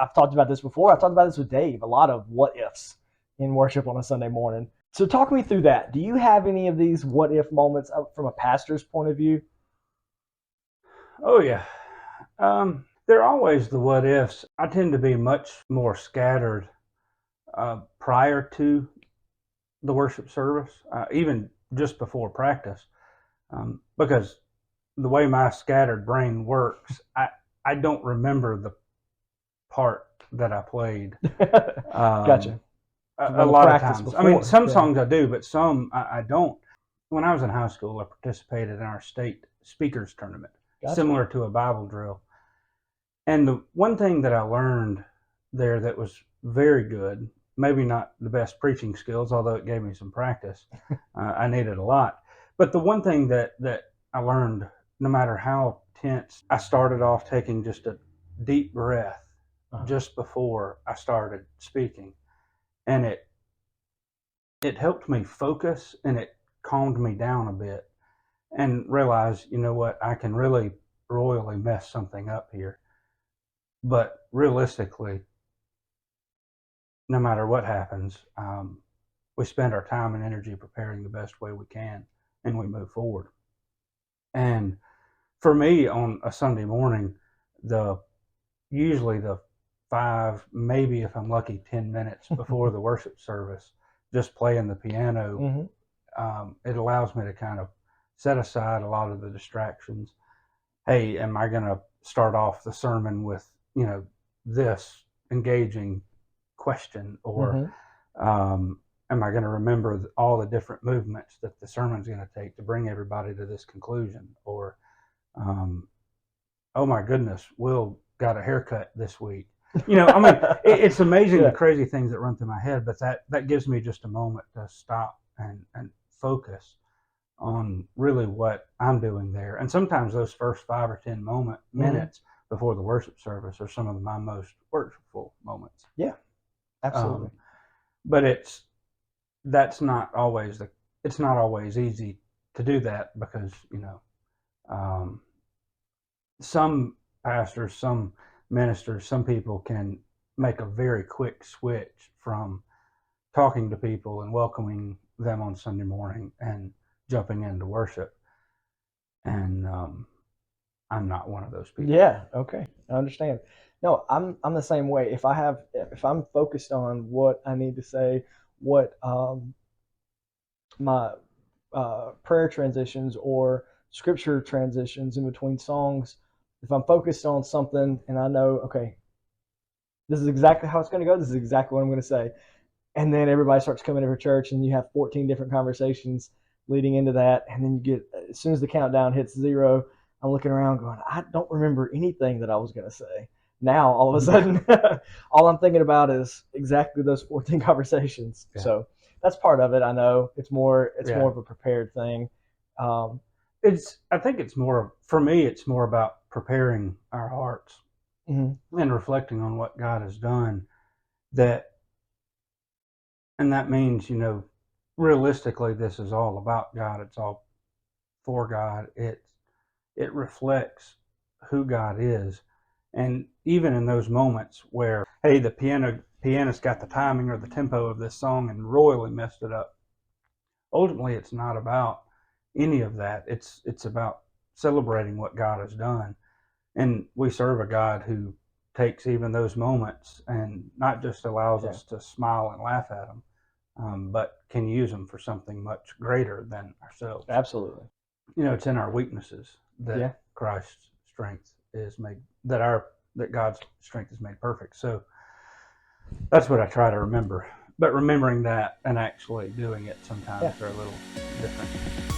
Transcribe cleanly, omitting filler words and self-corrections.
I've talked about this before. I've talked about this with Dave. A lot of what ifs in worship on a Sunday morning. So talk me through that. Do you have any of these what if moments from a pastor's point of view? Oh yeah. They're always the what ifs. I tend to be much more scattered prior to the worship service, even just before practice, because the way my scattered brain works, I don't remember the part that I played. Gotcha. A lot of Practice times. I mean, before. some Yeah. songs I do, but some I don't. When I was in high school, I participated in our state speakers tournament, Gotcha. similar to a Bible drill. And the one thing that I learned there that was very good, maybe not the best preaching skills, although it gave me some practice. I needed a lot. But the one thing that I learned, no matter how tense, I started off taking just a deep breath just before I started speaking. And it helped me focus, and it calmed me down a bit and realize, you know what, I can really royally mess something up here. But realistically, no matter what happens, we spend our time and energy preparing the best way we can, and we move forward. And for me, on a Sunday morning, usually the 5, maybe if I'm lucky, 10 minutes before the worship service, just playing the piano, it allows me to kind of set aside a lot of the distractions. Hey, am I going to start off the sermon with, this engaging question, or am I going to remember all the different movements that the sermon's going to take to bring everybody to this conclusion? Or, oh my goodness, Will got a haircut this week. I mean, it's amazing the crazy things that run through my head, but that gives me just a moment to stop and focus on really what I'm doing there. And sometimes those first 5 or 10 minutes before the worship service are some of my most worshipful moments. Yeah, absolutely. But it's not always easy to do that, because some pastors, some ministers, some people can make a very quick switch from talking to people and welcoming them on Sunday morning and jumping into worship. And I'm not one of those people. Yeah, okay. I understand. No, I'm the same way. If I'm focused on what I need to say, what my prayer transitions or scripture transitions in between songs, if I'm focused on something and I know, okay, this is exactly how it's going to go, this is exactly what I'm going to say, and then everybody starts coming to her church and you have 14 different conversations leading into that, and then you get, as soon as the countdown hits 0, I'm looking around going, I don't remember anything that I was going to say. Now all of a sudden all I'm thinking about is exactly those 14 conversations. So that's part of it. I know it's more of a prepared thing. I think it's more, for me, it's more about preparing our hearts and reflecting on what God has done. And that means, realistically, this is all about God. It's all for God. It reflects who God is. And even in those moments where, hey, the pianist got the timing or the tempo of this song and royally messed it up, ultimately it's not about any of that. It's about celebrating what God has done. And we serve a God who takes even those moments and not just allows us to smile and laugh at them, but can use them for something much greater than ourselves. Absolutely. It's in our weaknesses that Christ's strength is made, that God's strength is made perfect. So that's what I try to remember. But remembering that and actually doing it sometimes are a little different.